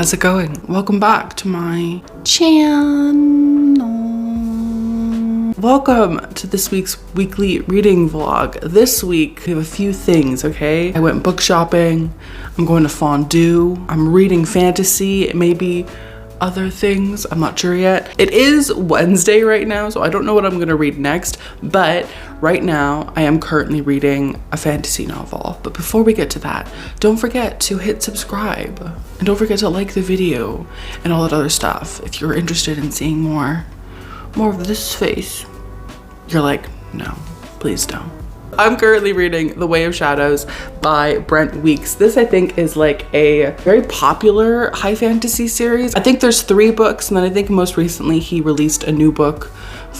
How's it going? Welcome back to my channel. Welcome to this week's weekly reading vlog. This week we have a few things, okay? I went book shopping, I'm going to fondue, I'm reading fantasy, maybe other things, I'm not sure yet. It is Wednesday right now, so I don't know what I'm gonna read next, but right now I am currently reading a fantasy novel. But before we get to that, don't forget to hit subscribe and don't forget to like the video and all that other stuff. If you're interested in seeing more of this face, you're like, no, please don't. I'm currently reading The Way of Shadows by Brent Weeks. This I think is like a very popular high fantasy series. I think there's 3 books, and then I think most recently he released a new book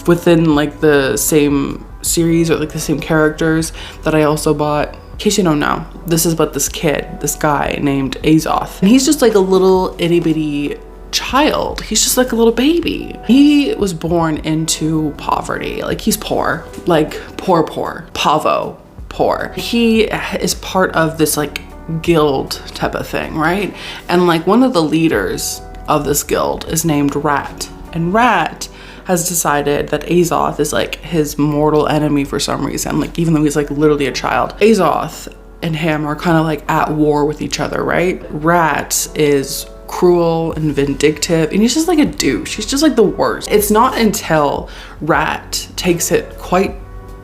within like the same series or like the same characters that I also bought. In case you don't know, this is about this guy named Azoth. And he's just like a little itty bitty child. He's just like a little baby. He was born into poverty. Like he's poor, like poor, pavo, poor. He is part of this like guild type of thing, right? And like one of the leaders of this guild is named Rat. And Rat has decided that Azoth is like his mortal enemy for some reason. Like even though he's like literally a child, Azoth and him are kind of like at war with each other, right? Rat is cruel and vindictive, and he's just like a douche. He's just like the worst. It's not until Rat takes it quite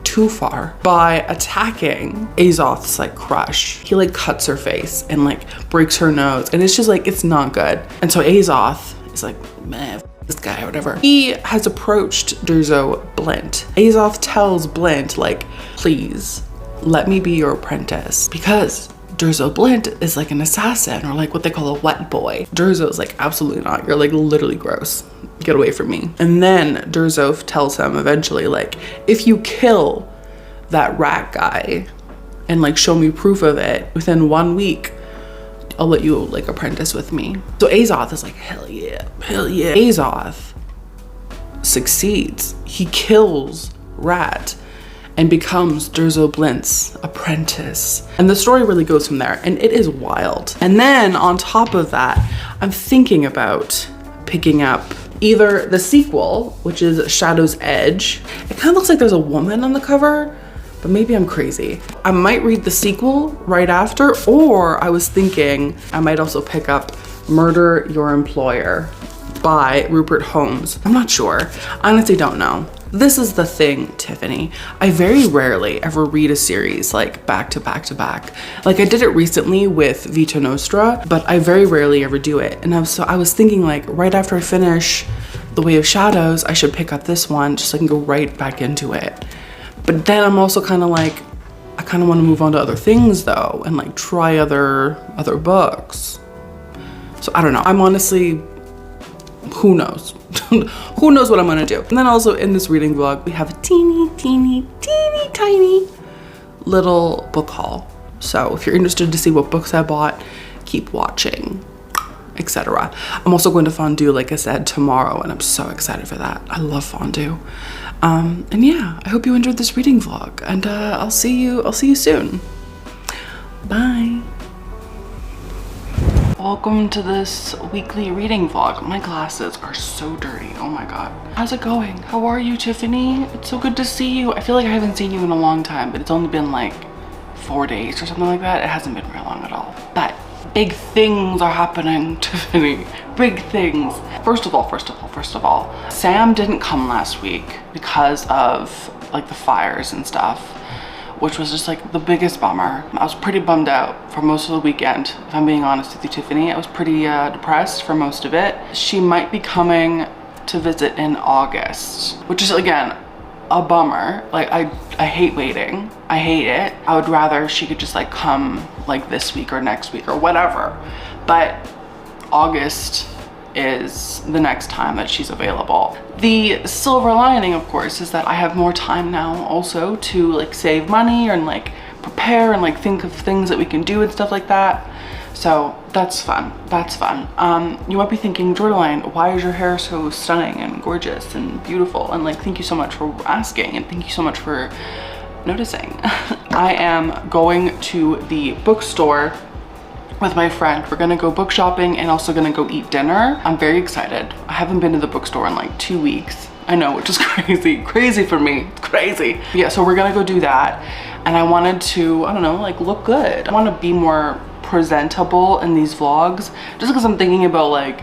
too far by attacking Azoth's like crush. He like cuts her face and like breaks her nose, and it's just like, it's not good. And so Azoth is like, man, this guy or whatever. He has approached Durzo Blint. Azoth tells Blint like, please let me be your apprentice, because Durzo Blint is like an assassin, or like what they call a wet boy. Durzo's like, absolutely not. You're like literally gross. Get away from me. And then Durzo tells him eventually like, if you kill that rat guy and like show me proof of it within 1 week, I'll let you like apprentice with me. So Azoth is like, hell yeah, hell yeah. Azoth succeeds. He kills Rat and becomes Durzo Blint's apprentice. And the story really goes from there, and it is wild. And then on top of that, I'm thinking about picking up either the sequel, which is Shadow's Edge. It kind of looks like there's a woman on the cover, but maybe I'm crazy. I might read the sequel right after, or I was thinking I might also pick up Murder Your Employer by Rupert Holmes. I'm not sure. I honestly don't know. This is the thing, Tiffany. I very rarely ever read a series like back to back to back. Like I did it recently with Vita Nostra, but I very rarely ever do it. And I was thinking like right after I finish The Way of Shadows, I should pick up this one just so I can go right back into it. But then I'm also kind of like, I kind of want to move on to other things though, and like try other books. So I don't know. I'm honestly, who knows? Who knows what I'm gonna do? And then also in this reading vlog, we have a teeny tiny little book haul. So if you're interested to see what books I bought, keep watching, etc. I'm also going to fondue, like I said, tomorrow, and I'm so excited for that. I love fondue. And yeah, I hope you enjoyed this reading vlog, and I'll see you soon. Bye. Welcome to this weekly reading vlog. My glasses are so dirty. Oh my god. How's it going? How are you, Tiffany? It's so good to see you. I feel like I haven't seen you in a long time, but it's only been like 4 days or something like that. It hasn't been very long at all. But big things are happening, Tiffany. Big things. First of all, Sam didn't come last week because of like the fires and stuff, which was just like the biggest bummer. I was pretty bummed out for most of the weekend, if I'm being honest with you, Tiffany. I was pretty depressed for most of it. She might be coming to visit in August, which is again a bummer. Like I hate waiting. I hate it. I would rather she could just like come like this week or next week or whatever. But August is the next time that she's available. The silver lining, of course, is that I have more time now also to like save money and like prepare and like think of things that we can do and stuff like that. So that's fun. That's fun. You might be thinking, Jordaline, why is your hair so stunning and gorgeous and beautiful? And like, thank you so much for asking, and thank you so much for noticing. I am going to the bookstore with my friend. We're gonna go book shopping and also gonna go eat dinner. I'm very excited. I haven't been to the bookstore in like 2 weeks. I know, which is crazy for me, it's crazy. Yeah, so we're gonna go do that. And I wanted to, I don't know, like look good. I wanna be more presentable in these vlogs, just because I'm thinking about like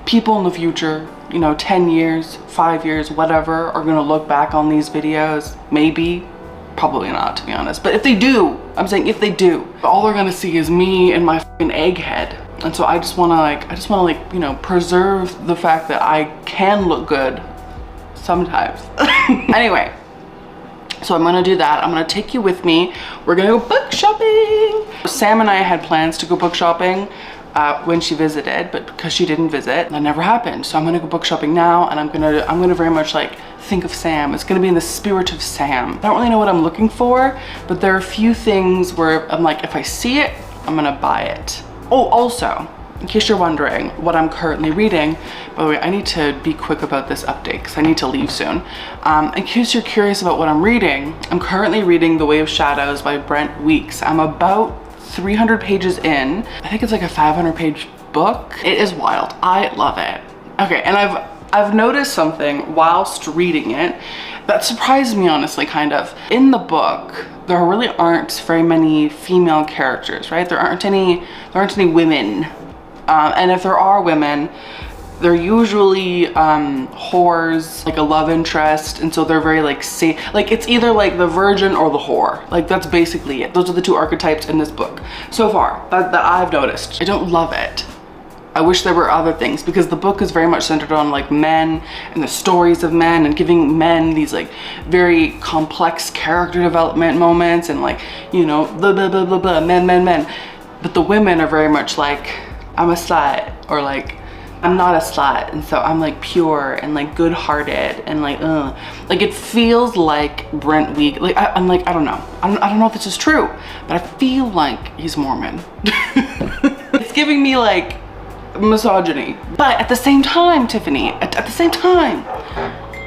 people in the future, you know, 10 years, 5 years, whatever, are gonna look back on these videos. Maybe, probably not, to be honest. But if they do, I'm saying if they do, all they're gonna see is me and my fucking egghead. And so I just wanna like, you know, preserve the fact that I can look good sometimes. Anyway, so I'm gonna do that. I'm gonna take you with me. We're gonna go book shopping. Sam and I had plans to go book shopping when she visited, but because she didn't visit, that never happened. So I'm gonna go book shopping now, and I'm gonna very much like think of Sam. It's gonna be in the spirit of Sam. I don't really know what I'm looking for, but there are a few things where I'm like, if I see it, I'm gonna buy it. Oh, also, in case you're wondering what I'm currently reading, by the way, I need to be quick about this update because I need to leave soon. In case you're curious about what I'm reading, I'm currently reading The Way of Shadows by Brent Weeks. I'm about 300 pages in. I think it's like a 500-page book. It is wild. I love it. Okay, and I've noticed something whilst reading it that surprised me, honestly, kind of. In the book, there really aren't very many female characters, right? There aren't any women. And if there are women, they're usually whores, like a love interest, and so they're very like safe. Like it's either like the virgin or the whore. Like that's basically it. Those are the two archetypes in this book so far that I've noticed. I don't love it. I wish there were other things, because the book is very much centered on like men and the stories of men and giving men these like very complex character development moments and like, you know, blah blah blah blah blah, men. But the women are very much like, I'm a slut, or like, I'm not a slut, and so I'm like pure and like good-hearted and like, like it feels like Brent Week. Like I'm like, I don't know if this is true, but I feel like he's Mormon. It's giving me like misogyny, but at the same time, Tiffany, at the same time,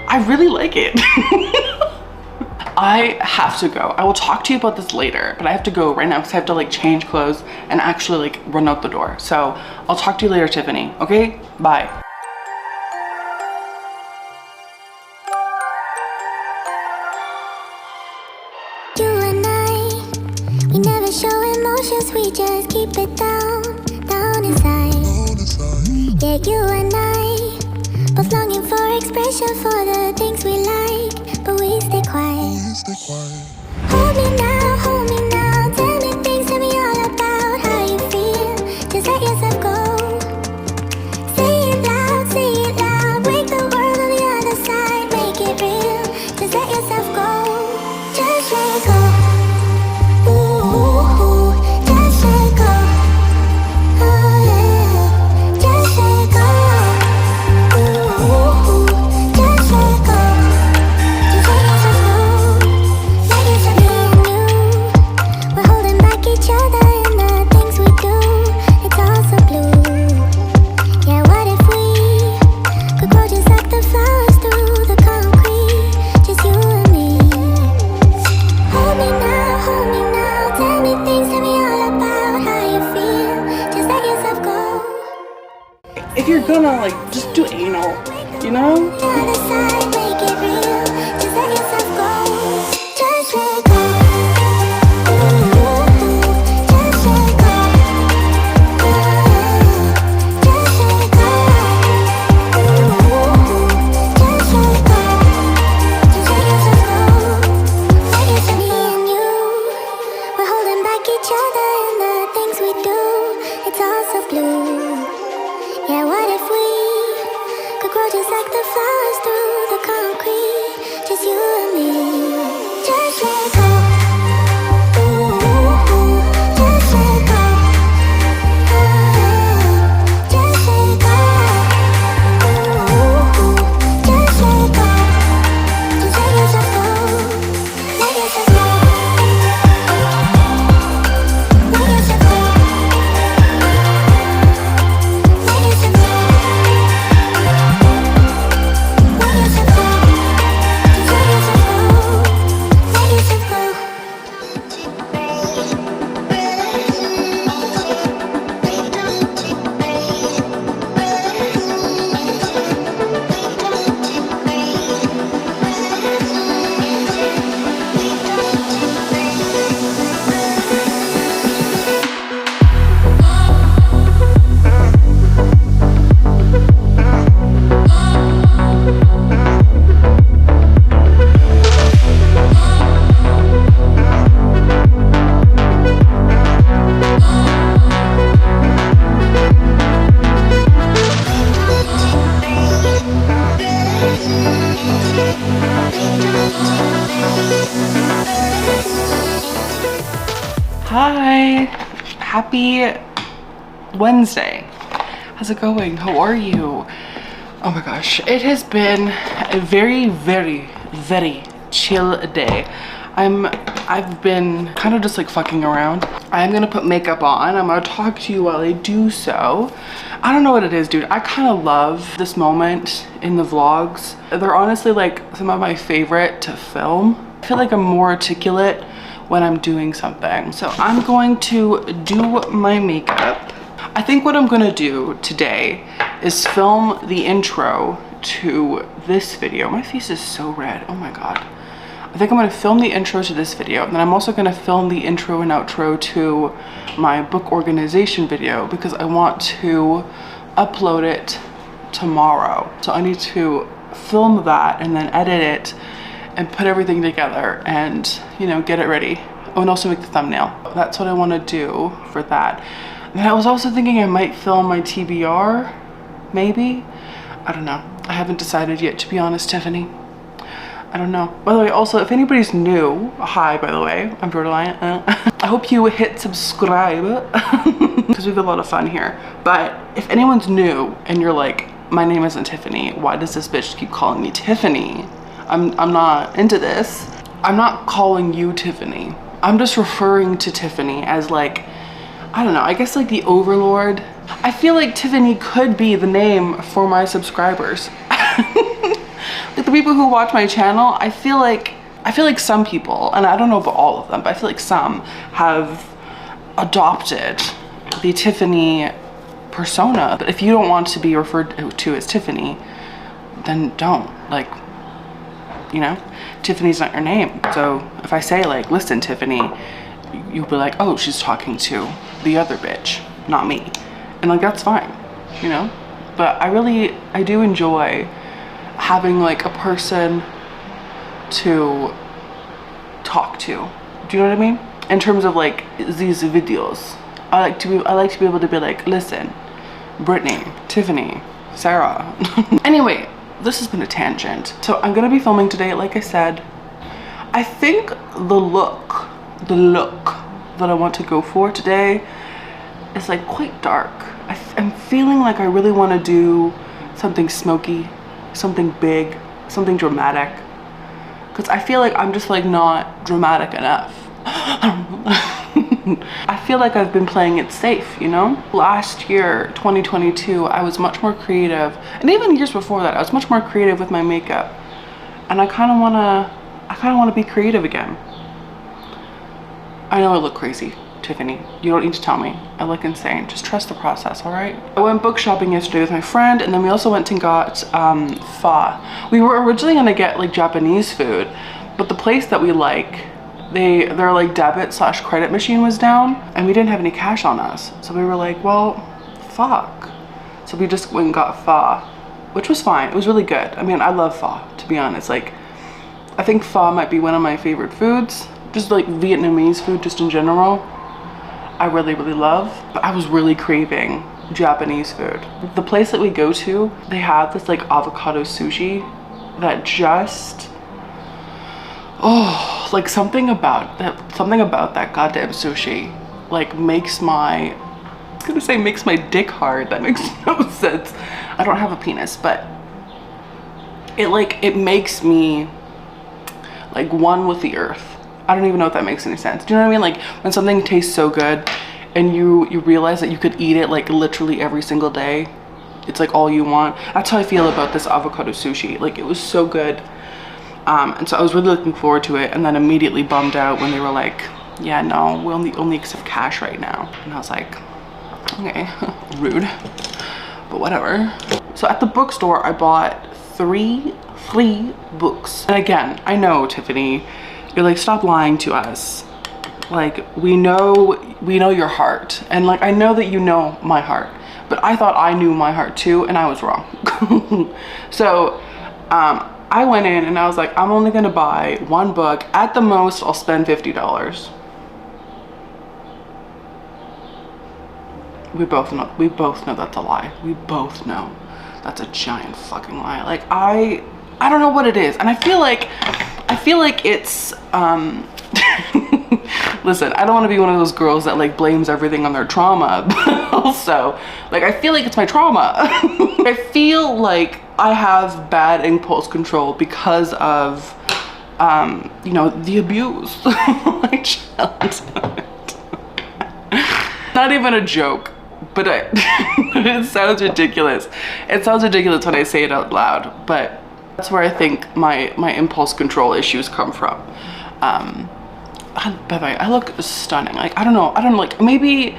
I really like it. I have to go. I will talk to you about this later, but I have to go right now because I have to like change clothes and actually like run out the door. So I'll talk to you later, Tiffany. Okay, bye. You and I, we never show emotions, we just keep it down inside. Yeah, you and I, both longing for expression for the things we like, but we stay quiet. Hold me now, tell me things, tell me all about how you feel. Just let yourself go. Say it loud, break the world on the other side, make it real. Just let yourself go, just let go. Ooh, just let go. Oh yeah, just let go. Ooh, just let go. Just let yourself go. Let yourself be you. We're holding back each other in the things we do. It's all so blue. Yeah, what if we could grow just like the flowers through the concrete? Just you and me. Hold me now, tell me things, tell me all about how you feel. Just let yourself go. If you're gonna like, just do anal, you know? The other side, make it real. Just let yourself go. Just let go. Ooh, just let go. Just let go. Ooh, just let go. Just let yourself go. Let yourself be in you. We're holding back each other in the things we do. It's all so blue. Yeah, what if we could grow just like the flowers through the Hi, happy Wednesday. How's it going? How are you? Oh my gosh, it has been a very, very, very chill day. I've been kind of just like fucking around. I'm gonna put makeup on. I'm gonna talk to you while I do so. I don't know what it is, dude. I kind of love this moment in the vlogs. They're honestly like some of my favorite to film. I feel like I'm more articulate when I'm doing something. So I'm going to do my makeup. I think what I'm gonna do today is film the intro to this video. My face is so red, oh my God. I think I'm gonna film the intro to this video, and then I'm also gonna film the intro and outro to my book organization video because I want to upload it tomorrow. So I need to film that and then edit it and put everything together and, you know, get it ready. Oh, and also make the thumbnail. That's what I wanna do for that. And I was also thinking I might film my TBR, maybe? I don't know. I haven't decided yet, to be honest, Tiffany. I don't know. By the way, also, if anybody's new, hi, by the way, I'm Jordaline. I hope you hit subscribe because we have a lot of fun here. But if anyone's new and you're like, my name isn't Tiffany, why does this bitch keep calling me Tiffany? I'm not into this. I'm not calling you Tiffany. I'm just referring to Tiffany as like, I don't know, I guess like the overlord. I feel like Tiffany could be the name for my subscribers. Like the people who watch my channel, I feel like some people, and I don't know about all of them, but I feel like some have adopted the Tiffany persona. But if you don't want to be referred to as Tiffany, then don't. Like, you know, Tiffany's not your name. So if I say like, listen, Tiffany, you'll be like, oh, she's talking to the other bitch, not me. And like, that's fine, you know? But I do enjoy having like a person to talk to. Do you know what I mean? In terms of like these videos, I like to be able to be like, listen, Brittany, Tiffany, Sarah. Anyway, this has been a tangent. So I'm gonna be filming today, like I said. I think the look that I want to go for today is like quite dark. I'm feeling like I really want to do something smoky, something big, something dramatic, because I feel like I'm just like not dramatic enough. I feel like I've been playing it safe, you know? Last year, 2022, I was much more creative, and even years before that, I was much more creative with my makeup, and I kind of want to be creative again. I know I look crazy, Tiffany. You don't need to tell me. I look insane. Just trust the process, all right? I went book shopping yesterday with my friend, and then we also went and got pho. We were originally gonna get like Japanese food, but the place that we like, their like debit/credit machine was down, and we didn't have any cash on us. So we were like, well, fuck. So we just went and got pho, which was fine. It was really good. I mean, I love pho, to be honest. Like, I think pho might be one of my favorite foods. Just like Vietnamese food, just in general, I really, really love. But I was really craving Japanese food. The place that we go to, they have this like avocado sushi that just, oh, like something about that goddamn sushi like makes my, I was gonna say makes my dick hard. That makes no sense. I don't have a penis, but it makes me like one with the earth. I don't even know if that makes any sense. Do you know what I mean? Like when something tastes so good and you realize that you could eat it like literally every single day. It's like all you want. That's how I feel about this avocado sushi. Like it was so good. And so I was really looking forward to it, and then immediately bummed out when they were like, yeah, no, we only accept cash right now. And I was like, okay, rude, but whatever. So at the bookstore, I bought 3 free books. And again, I know, Tiffany, you're like, stop lying to us. Like, we know your heart. And like, I know that you know my heart, but I thought I knew my heart too, and I was wrong. So, I went in and I was like, I'm only gonna buy 1 book. At the most, I'll spend $50. We both know that's a lie. We both know that's a giant fucking lie. Like, I don't know what it is. And I feel like I feel like it's, listen, I don't want to be one of those girls that like blames everything on their trauma, but also, like, I feel like it's my trauma. I feel like I have bad impulse control because of, you know, the abuse of my childhood. Not even a joke, but it sounds ridiculous. It sounds ridiculous when I say it out loud, but that's where I think my impulse control issues come from. By the way, I look stunning. Like, I don't know, like, maybe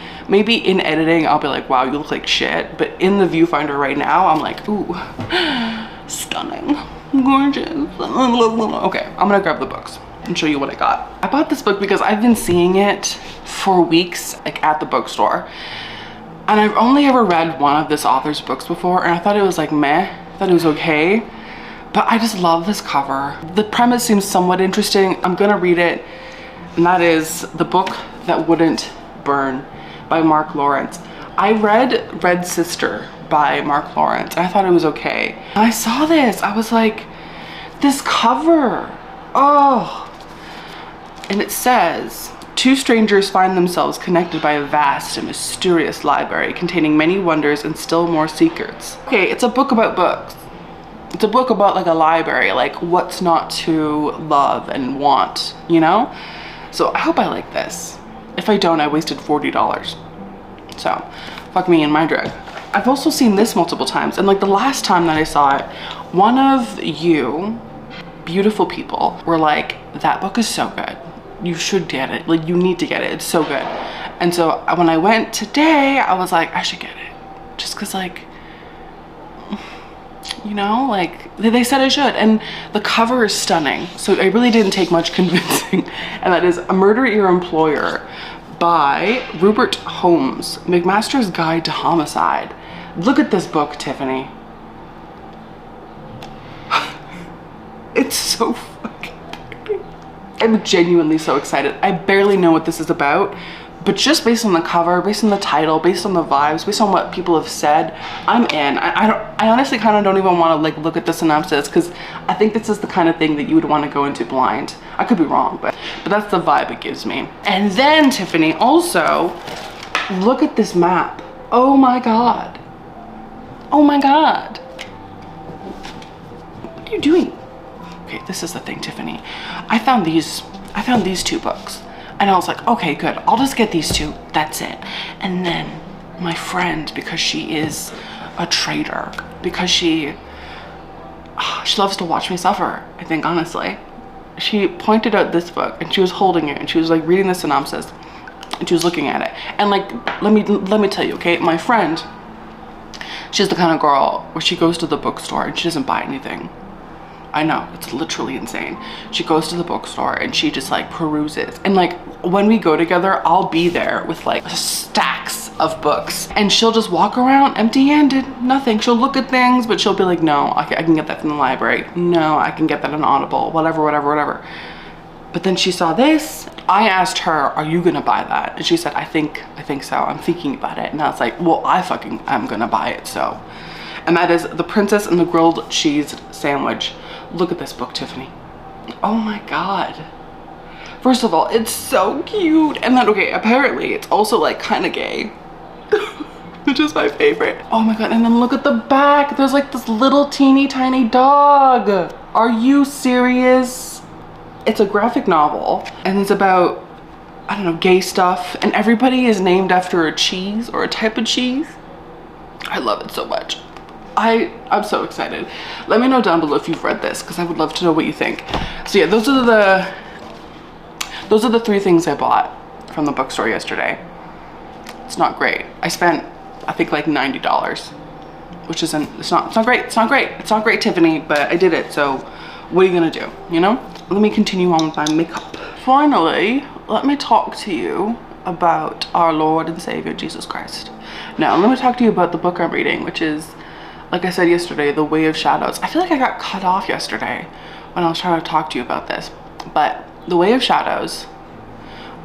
in editing I'll be like, wow, you look like shit, but in the viewfinder right now I'm like, ooh, stunning, gorgeous. Okay, I'm gonna grab the books and show you what I got. I bought this book because I've been seeing it for weeks, like, at the bookstore, and I've only ever read one of this author's books before, and I thought it was like meh, I thought it was okay, but I just love this cover. The premise seems somewhat interesting. I'm gonna read it, and that is The Book That Wouldn't Burn by Mark Lawrence. I read Red Sister by Mark Lawrence, and I thought it was okay. And I saw this, I was like, this cover, oh. And it says, two strangers find themselves connected by a vast and mysterious library containing many wonders and still more secrets. Okay, it's a book about books. It's a book about like a library, like what's not to love and want, you know? So I hope I like this. If I don't, I wasted $40. So, fuck me and my drug. I've also seen this multiple times, and like the last time that I saw it, one of you beautiful people were like, that book is so good. You should get it. Like, you need to get it. It's so good. And so when I went today, I was like, I should get it. Just cause like, you know, like they said I should, and the cover is stunning, so it really didn't take much convincing. And that is A Murder at Your Employer by Rupert Holmes, McMaster's Guide to Homicide. Look at this book, Tiffany. It's so fucking pretty. I'm genuinely so excited. I barely know what this is about, but just based on the cover, based on the title, based on the vibes, based on what people have said, I'm in. I honestly kind of don't even want to like look at the synopsis, because I think this is the kind of thing that you would want to go into blind. I could be wrong, but that's the vibe it gives me. And then, Tiffany, also, look at this map. Oh my God. Oh my God. What are you doing? Okay, this is the thing, Tiffany. I found these two books. And I was like, okay, good. I'll just get these two. That's it. And then my friend, because she is a traitor, because she loves to watch me suffer, I think, honestly. She pointed out this book, and she was holding it, and she was like reading the synopsis, and she was looking at it. And like, let me tell you, okay, my friend, she's the kind of girl where she goes to the bookstore and she doesn't buy anything. I know, it's literally insane. She goes to the bookstore and she just like peruses. And like when we go together, I'll be there with like stacks of books, and she'll just walk around empty-handed, nothing. She'll look at things, but she'll be like, no, I can get that from the library. No, I can get that on Audible, whatever. But then she saw this. I asked her, are you gonna buy that? And she said, I think so. I'm thinking about it. And I was like, well, I'm gonna buy it, so. And that is The Princess and the Grilled Cheese Sandwich. Look at this book, Tiffany. Oh my God. First of all, it's so cute. And then, okay, apparently it's also like kind of gay, which is my favorite. Oh my God, and then look at the back. There's like this little teeny tiny dog. Are you serious? It's a graphic novel, and it's about, I don't know, gay stuff, and everybody is named after a cheese or a type of cheese. I love it so much. I'm so excited. Let me know down below if you've read this, because I would love to know what you think. So yeah, those are the three things I bought from the bookstore yesterday. It's not great. I spent, I think, like $90, which isn't, it's not great. It's not great, Tiffany, but I did it. So what are you gonna do, you know? Let me continue on with my makeup. Finally, let me talk to you about our Lord and Savior, Jesus Christ. Now, let me talk to you about the book I'm reading, which is, like I said yesterday, The Way of Shadows. I feel like I got cut off yesterday when I was trying to talk to you about this, but The Way of Shadows,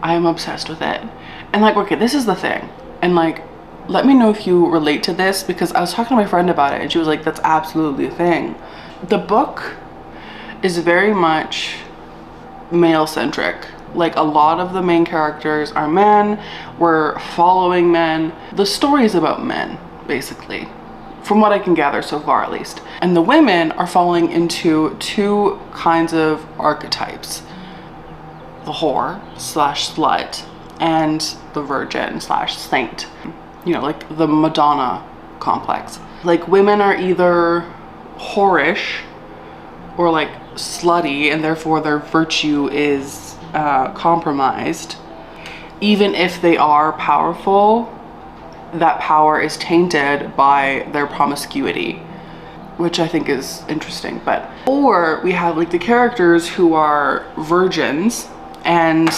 I am obsessed with it. And like, okay, this is the thing, and like, let me know if you relate to this, because I was talking to my friend about it and she was like, that's absolutely a thing. The book is very much male centric. Like, a lot of the main characters are men. We're following men. The story is about men, basically, from what I can gather so far, at least. And the women are falling into two kinds of archetypes: the whore slash slut and the virgin slash saint. You know, like the Madonna complex. Like, women are either whorish or like slutty, and therefore their virtue is compromised. Even if they are powerful, that power is tainted by their promiscuity, which I think is interesting. But or we have like the characters who are virgins and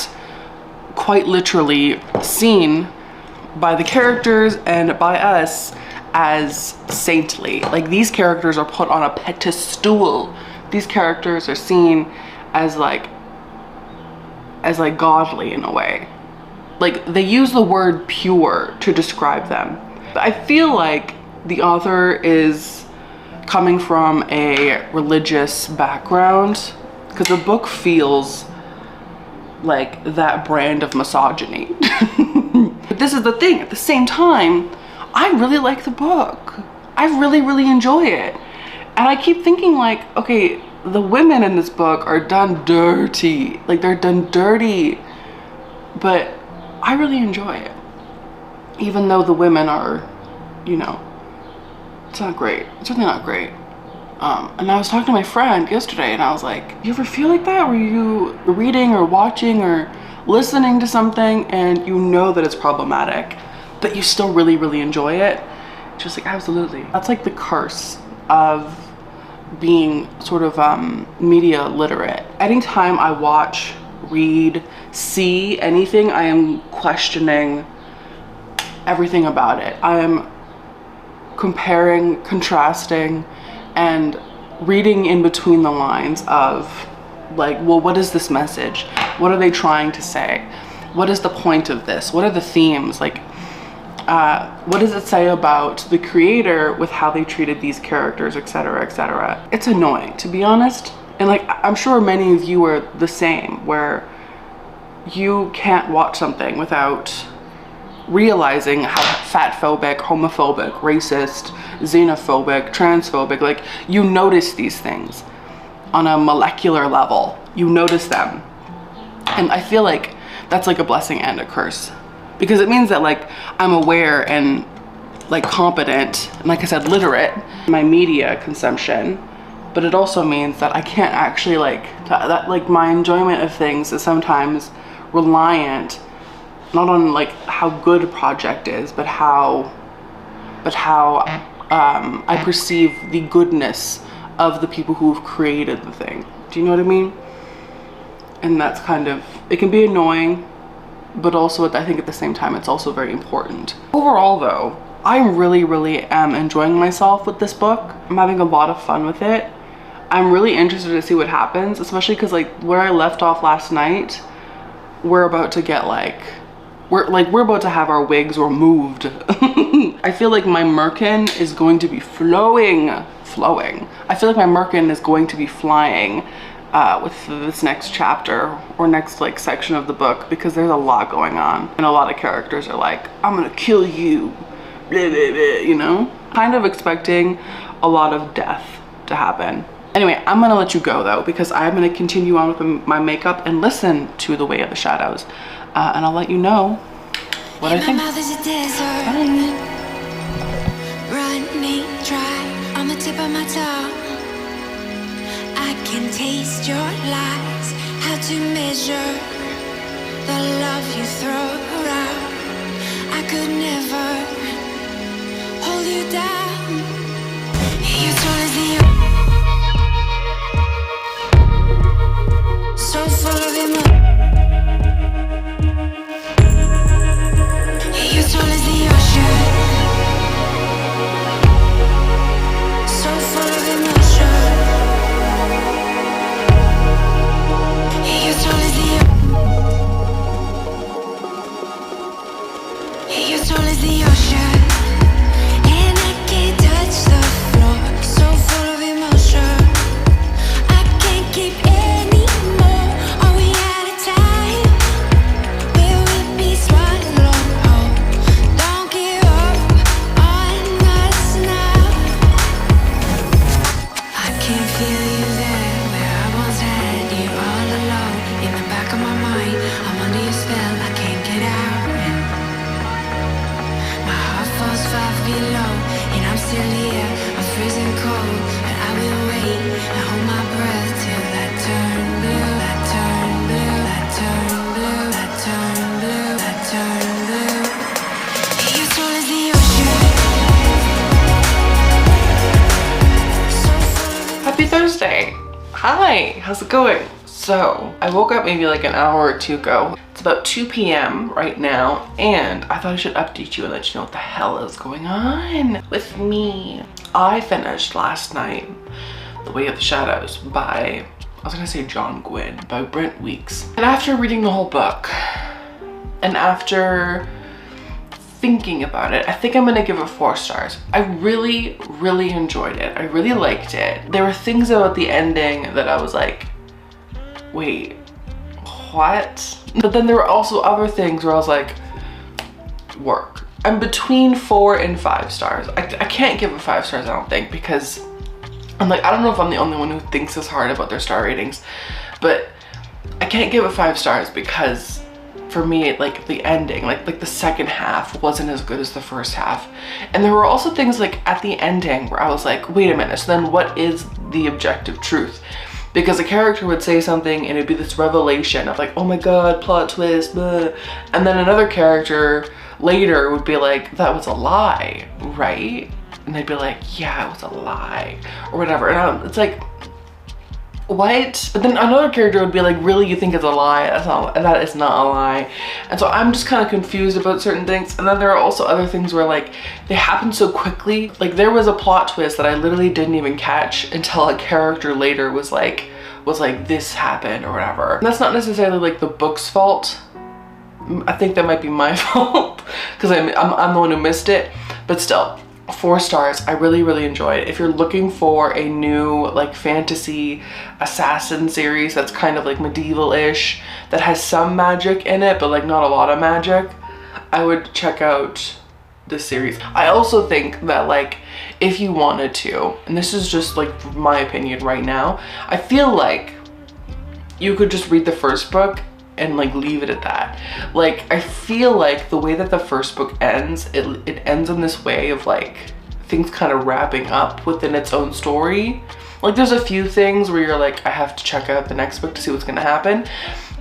quite literally seen by the characters and by us as saintly. Like, these characters are put on a pedestal. These characters are seen as like godly in a way. Like, they use the word pure to describe them. I feel like the author is coming from a religious background, because the book feels like that brand of misogyny. But this is the thing, at the same time, I really like the book. I really enjoy it. And I keep thinking, like, okay, the women in this book are done dirty. Like, they're done dirty. But I really enjoy it. Even though the women are, you know, it's not great. It's really not great. And I was talking to my friend yesterday, and I was like, you ever feel like that? Where you reading or watching or listening to something and you know that it's problematic, but you still really enjoy it? Just like, absolutely. That's like the curse of being sort of media literate. Anytime I watch, read, see anything, I am questioning everything about it. I am comparing, contrasting, and reading in between the lines of, like, well, what is this message? What are they trying to say? What is the point of this? What are the themes? Like, what does it say about the creator with how they treated these characters, etc., etc.? It's annoying, to be honest. And like, I'm sure many of you are the same, where you can't watch something without realizing how fatphobic, homophobic, racist, xenophobic, transphobic, like, you notice these things on a molecular level. You notice them. And I feel like that's like a blessing and a curse, because it means that, like, I'm aware and like competent and, like I said, literate in my media consumption, but it also means that I can't actually like my enjoyment of things is sometimes reliant not on like how good a project is, but how I perceive the goodness of the people who've created the thing. Do you know what I mean? And that's kind of, it can be annoying, but also I think at the same time it's also very important. Overall though, I really am enjoying myself with this book. I'm having a lot of fun with it. I'm really interested to see what happens, especially because, like, where I left off last night, we're about to get we're about to have our wigs removed. I feel like my merkin is going to be flowing. I feel like my merkin is going to be flying with this next chapter or next like section of the book, because there's a lot going on and a lot of characters are like, I'm gonna kill you, blah, blah, blah, you know? Kind of expecting a lot of death to happen. Anyway, I'm gonna let you go though, because I'm gonna continue on with my makeup and listen to The Way of the Shadows. And I'll let you know what I think. Bye. Running dry on the tip of my tongue. I can taste your lies. How to measure the love you throw around. I could never hold you down. You're tall as the so full of emotion. You're tall as the ocean, so full of emotion. You're tall as the ocean, and I can't touch the floor. So full of emotion, I can't keep any more. All we how's it going? So I woke up maybe like an hour or two ago. It's about 2 p.m. right now, and I thought I should update you and let you know what the hell is going on with me. I finished last night The Way of the Shadows by, I was gonna say John Gwynne, by Brent Weeks. And after reading the whole book, and after thinking about it, I think I'm gonna give it 4 stars. I really, really enjoyed it. I really liked it. There were things about the ending that I was like, wait, what? But then there were also other things where I was like, work. I'm between 4 and 5 stars. I can't give it 5 stars, I don't think, because I'm like, I don't know if I'm the only one who thinks this hard about their star ratings, but I can't give it 5 stars because for me, like the ending, like the second half wasn't as good as the first half. And there were also things like at the ending where I was like, wait a minute, so then what is the objective truth? Because a character would say something and it'd be this revelation of like, oh my god, plot twist, blah. And then another character later would be like, that was a lie, right? And they'd be like, yeah, it was a lie, or whatever. And it's like, what? But then another character would be like, really, you think it's a lie? That is not a lie. And so I'm just kind of confused about certain things. And then there are also other things where like they happen so quickly. Like there was a plot twist that I literally didn't even catch until a character later was like this happened or whatever. And that's not necessarily like the book's fault. I think that might be my fault because I'm the one who missed it. But still, 4 stars. I really, really enjoyed it. If you're looking for a new like fantasy assassin series that's kind of like medieval-ish, that has some magic in it but like not a lot of magic, I would check out this series. I also think that like if you wanted to, and this is just like my opinion right now, I feel like you could just read the first book and like leave it at that. Like I feel like the way that the first book ends, it ends in this way of like things kind of wrapping up within its own story. Like there's a few things where you're like, I have to check out the next book to see what's gonna happen,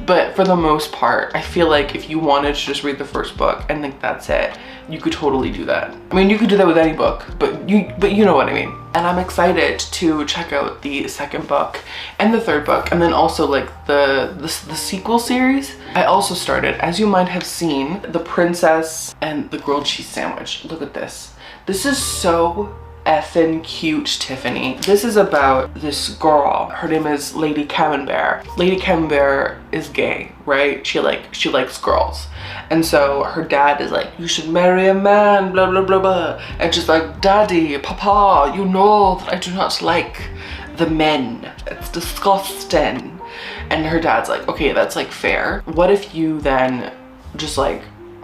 but for the most part I feel like if you wanted to just read the first book and think that's it, you could totally do that. I mean, you could do that with any book, but you know what I mean. And I'm excited to check out the second book and the third book, and then also like the sequel series. I also started, as you might have seen, The Princess and the Grilled Cheese Sandwich. Look at this. This is so effing cute, Tiffany. This is about this girl. Her name is Lady Camembert. Lady Camembert is gay, right? She likes girls. And so her dad is like, you should marry a man, blah, blah, blah, blah. And she's like, Daddy, Papa, you know that I do not like the men. It's disgusting. And her dad's like, okay, that's like fair. What if you then just like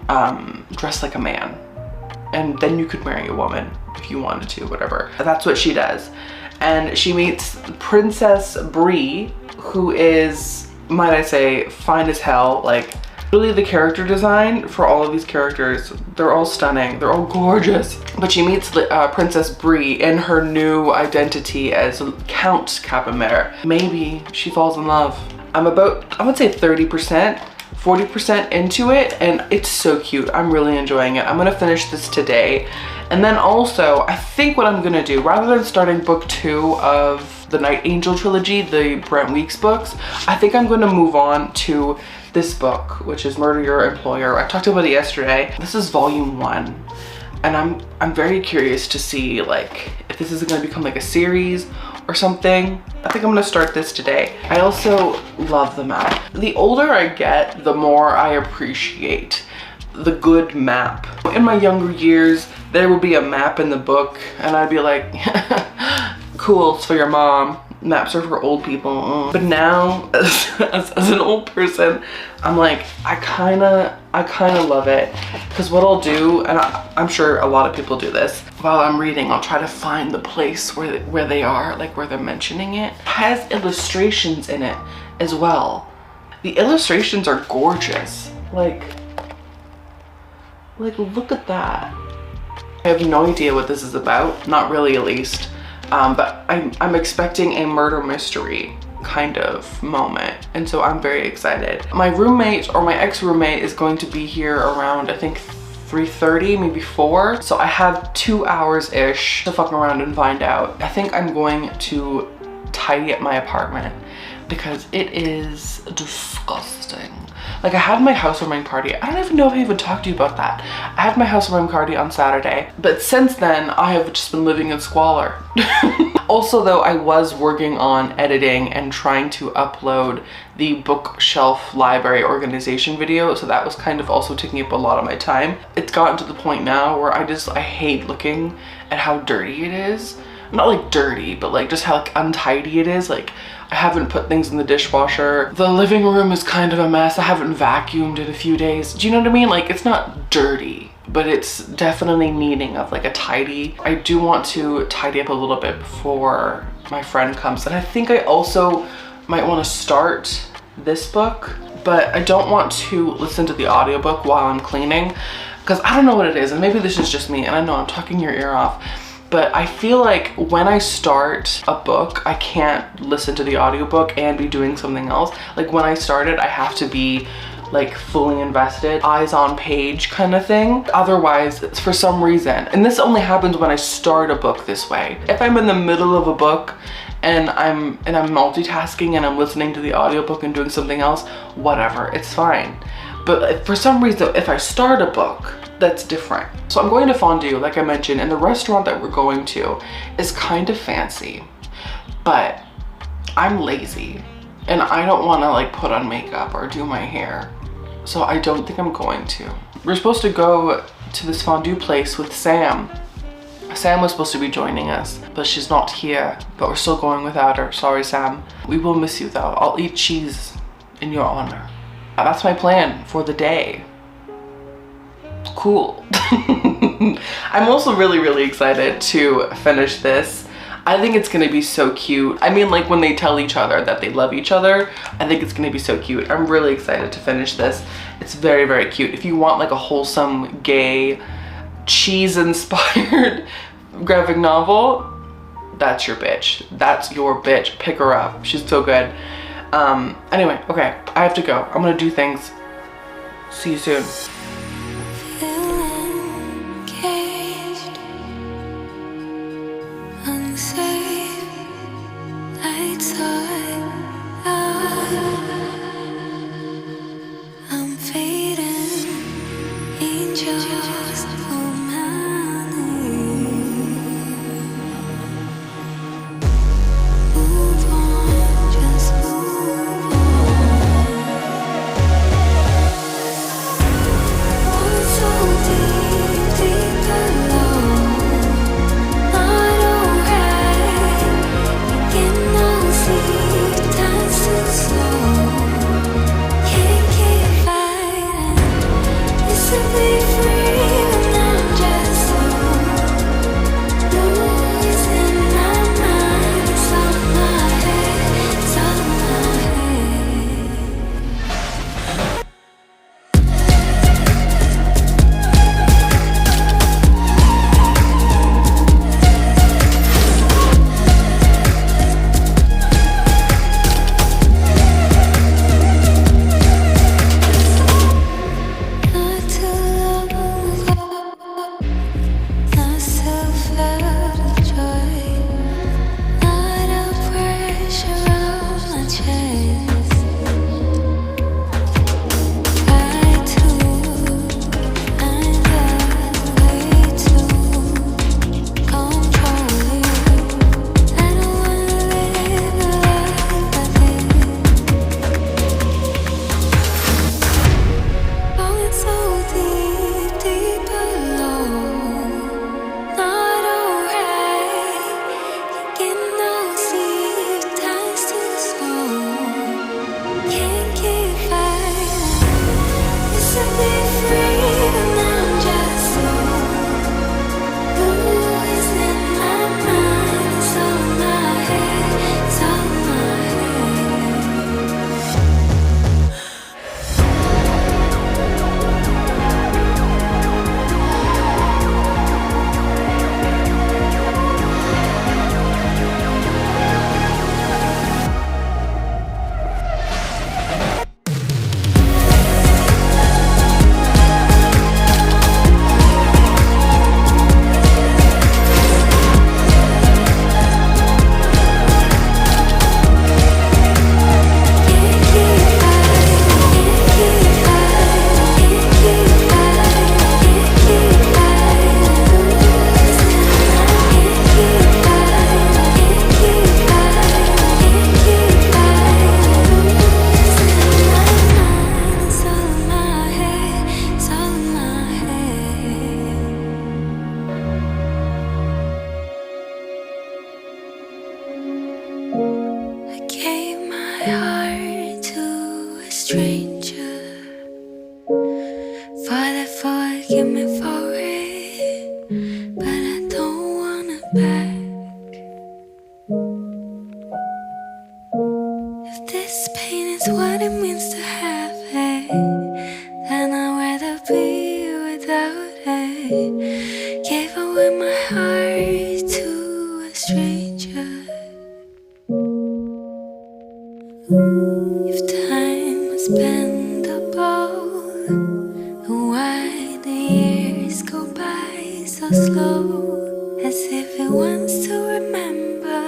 dress like a man? And then you could marry a woman if you wanted to, whatever. That's what she does. And she meets Princess Brie, who is, might I say, fine as hell. Like, really the character design for all of these characters, they're all stunning, they're all gorgeous. But she meets Princess Brie in her new identity as Count Camembert. Maybe she falls in love. I'm about, I would say 30%. 40% into it, and it's so cute. I'm really enjoying it. I'm gonna finish this today. And then also, I think what I'm gonna do, rather than starting book 2 of the Night Angel trilogy, the Brent Weeks books, I think I'm gonna move on to this book, which is Murder Your Employer. I talked about it yesterday. This is volume 1. And I'm very curious to see like if this is gonna become like a series or something. I think I'm gonna start this today. I also love the map. The older I get, the more I appreciate the good map. In my younger years, there would be a map in the book and I'd be like, cool, it's for your mom. Maps are for old people. But now, as an old person, I'm like, I kinda love it. Because what I'll do, and I'm sure a lot of people do this, while I'm reading, I'll try to find the place where they are, like where they're mentioning it. It has illustrations in it as well. The illustrations are gorgeous. Like look at that. I have no idea what this is about. Not really, at least. But I'm expecting a murder mystery kind of moment, and so I'm very excited. My roommate, or my ex-roommate, is going to be here around, I think, 3:30, maybe 4. So I have 2 hours-ish to fuck around and find out. I think I'm going to tidy up my apartment because it is disgusting. Like, I had my housewarming party. I don't even know if I even talked to you about that. I had my housewarming party on Saturday, but since then I have just been living in squalor. Also though, I was working on editing and trying to upload the bookshelf library organization video, so that was kind of also taking up a lot of my time. It's gotten to the point now where I hate looking at how dirty it is. Not like dirty, but like just how like untidy it is. Like, I haven't put things in the dishwasher. The living room is kind of a mess. I haven't vacuumed in a few days. Do you know what I mean? Like, it's not dirty, but it's definitely needing of like a tidy. I do want to tidy up a little bit before my friend comes. And I think I also might want to start this book, but I don't want to listen to the audiobook while I'm cleaning, because I don't know what it is. And maybe this is just me, and I know I'm talking your ear off, but I feel like when I start a book, I can't listen to the audiobook and be doing something else. Like, when I start it, I have to be like fully invested, eyes on page kind of thing. Otherwise, it's for some reason, and this only happens when I start a book this way. If I'm in the middle of a book and I'm multitasking and I'm listening to the audiobook and doing something else, whatever, it's fine. But for some reason, if I start a book, that's different. So I'm going to fondue, like I mentioned, and the restaurant that we're going to is kind of fancy, but I'm lazy and I don't want to like put on makeup or do my hair, so I don't think I'm going to. We're supposed to go to this fondue place with Sam. Sam was supposed to be joining us, but she's not here, but we're still going without her. Sorry, Sam. We will miss you though. I'll eat cheese in your honor. That's my plan for the day. Cool. I'm also really excited to finish this. I think it's gonna be so cute. I mean, like, when they tell each other that they love each other, I think it's gonna be so cute. I'm really excited to finish this. It's very cute. If you want like a wholesome, gay, cheese-inspired graphic novel, that's your bitch. That's your bitch. Pick her up. She's so good. Anyway, okay, I have to go. I'm gonna do things. See you soon. Simply free. forgive me for it, but I don't want it back. If this pain is what it means to have it, then I'd rather be without it. Gave away my heart to a stranger. If time has been the bow, why the years go by so slow, as if it wants to remember.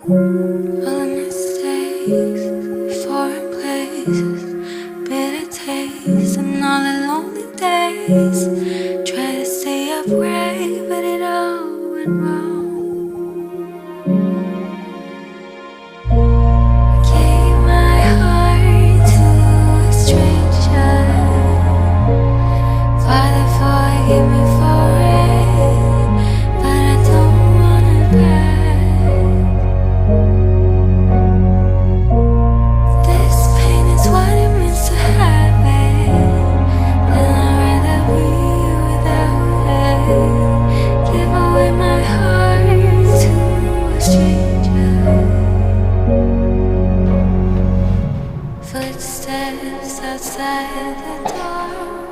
All the mistakes, foreign places, bitter tastes, and all the lonely days. Try to stay upright, but it all went wrong. Gave my heart to a stranger. Father, forgive me for it, but I don't want it back.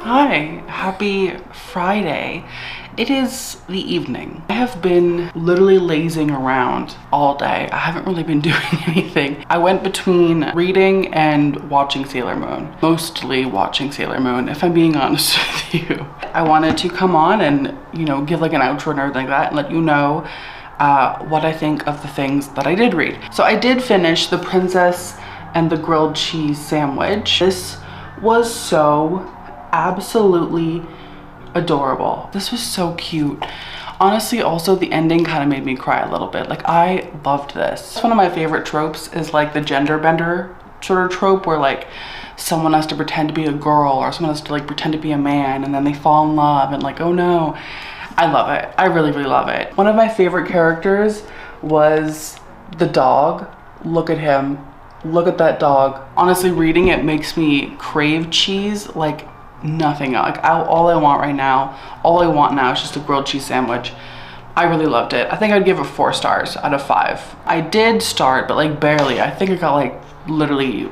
Hi, happy Friday. It is the evening. I have been literally lazing around all day. I haven't really been doing anything. I went between reading and watching Sailor Moon. Mostly watching Sailor Moon, if I'm being honest with you. I wanted to come on and, give like an outro and everything like that and let you know what I think of the things that I did read. So I did finish The Princess and the Grilled Cheese Sandwich. This was so absolutely adorable. This was so cute. Honestly, also the ending kind of made me cry a little bit. Like, I loved this. One of my favorite tropes is like the gender bender sort of trope where like someone has to pretend to be a girl or someone has to like pretend to be a man and then they fall in love and like, oh no. I love it. I really, really love it. One of my favorite characters was the dog. Look at him. Look at that dog. Honestly, reading it makes me crave cheese like nothing. Like all I want right now, all I want now is just a grilled cheese sandwich. I really loved it. I think I'd give it 4 stars out of 5. I did start, but like barely. I think I got like literally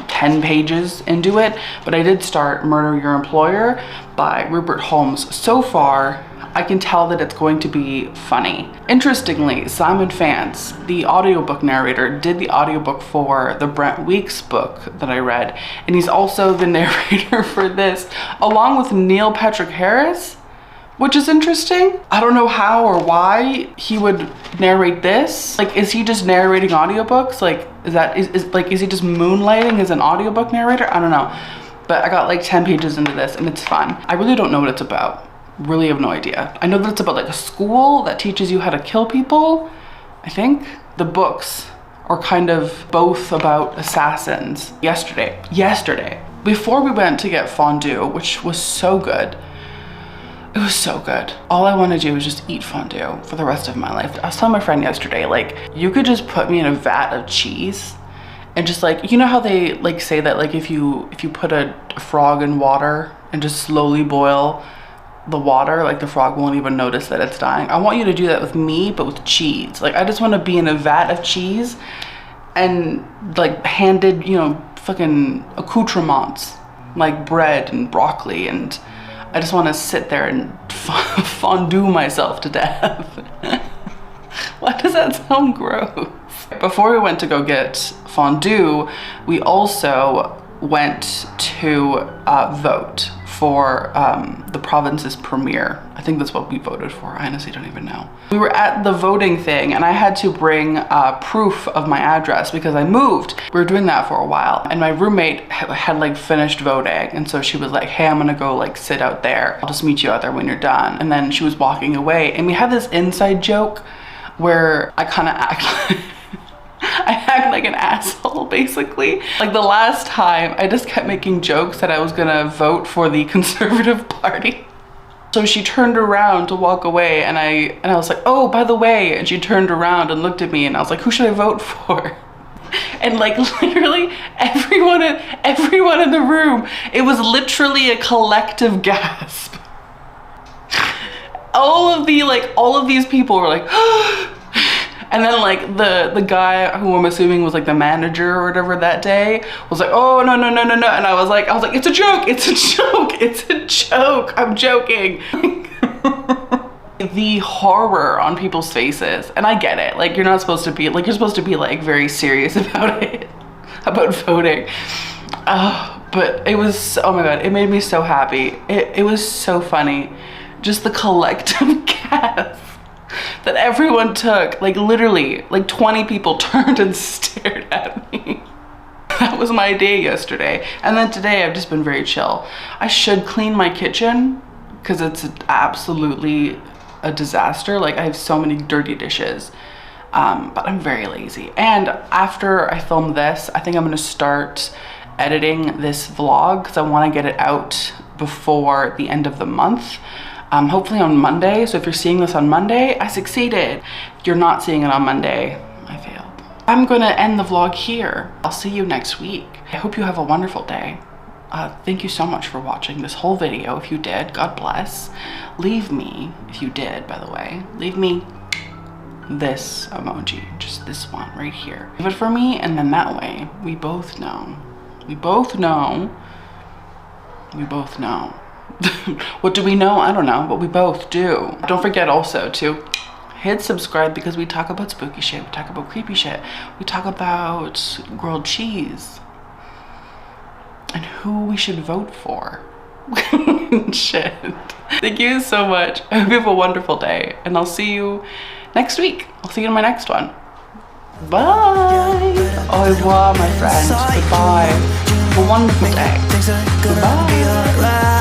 10 pages into it, but I did start Murder Your Employer by Rupert Holmes. So far, I can tell that it's going to be funny. Interestingly, Simon Fantz, the audiobook narrator, did the audiobook for the Brent Weeks book that I read, and he's also the narrator for this, along with Neil Patrick Harris, which is interesting. I don't know how or why he would narrate this. Like, is he just narrating audiobooks? Like, is he just moonlighting as an audiobook narrator? I don't know. But I got like 10 pages into this and it's fun. I really don't know what it's about. Really have no idea. I know that it's about like a school that teaches you how to kill people, I think. The books are kind of both about assassins. Yesterday, before we went to get fondue, which was so good, it was so good. All I want to do is just eat fondue for the rest of my life. I was telling my friend yesterday, like, you could just put me in a vat of cheese and just like, you know how they like say that like if you put a frog in water and just slowly boil the water, like the frog won't even notice that it's dying. I want you to do that with me, but with cheese. Like, I just want to be in a vat of cheese and like handed, fucking accoutrements like bread and broccoli, and I just want to sit there and fondue myself to death. Why does that sound gross? Before we went to go get fondue, we also went to vote for the province's premiere. I think that's what we voted for. I honestly don't even know. We were at the voting thing and I had to bring proof of my address because I moved. We were doing that for a while and my roommate had like finished voting, and so she was like, hey, I'm gonna go like sit out there. I'll just meet you out there when you're done. And then she was walking away and we had this inside joke where I kind of act like an asshole, basically. Like the last time, I just kept making jokes that I was gonna vote for the Conservative Party. So she turned around to walk away and I was like, oh, by the way, and she turned around and looked at me and I was like, who should I vote for? And like literally everyone in the room, it was literally a collective gasp. All of these people were like, and then like the guy who I'm assuming was like the manager or whatever that day was like, oh no, and I was like, it's a joke, I'm joking. The horror on people's faces, and I get it, like you're supposed to be like very serious about it, about voting, but it was, oh my god, it made me so happy. It was so funny, just the collective gasp that everyone took. Like literally like 20 people turned and stared at me. That was my day yesterday, and then today I've just been very chill. I should clean my kitchen because it's absolutely a disaster. Like I have so many dirty dishes, but I'm very lazy. And after I film this, I think I'm gonna start editing this vlog because I want to get it out before the end of the month, hopefully on Monday. So if you're seeing this on Monday, I succeeded. If you're not seeing it on Monday, I failed. I'm gonna end the vlog here. I'll see you next week. I hope you have a wonderful day. Thank you so much for watching this whole video. If you did, God bless. Leave me, if you did, by the way, leave me this emoji, just this one right here. Leave it for me, and then that way we both know. We both know. What do we know? I don't know, but we both do. Don't forget also to hit subscribe because we talk about spooky shit, we talk about creepy shit, we talk about grilled cheese and who we should vote for. Shit. Thank you so much. I hope you have a wonderful day, and I'll see you next week. I'll see you in my next one. Bye. Au revoir, my friends. Goodbye. Have a wonderful day. Goodbye.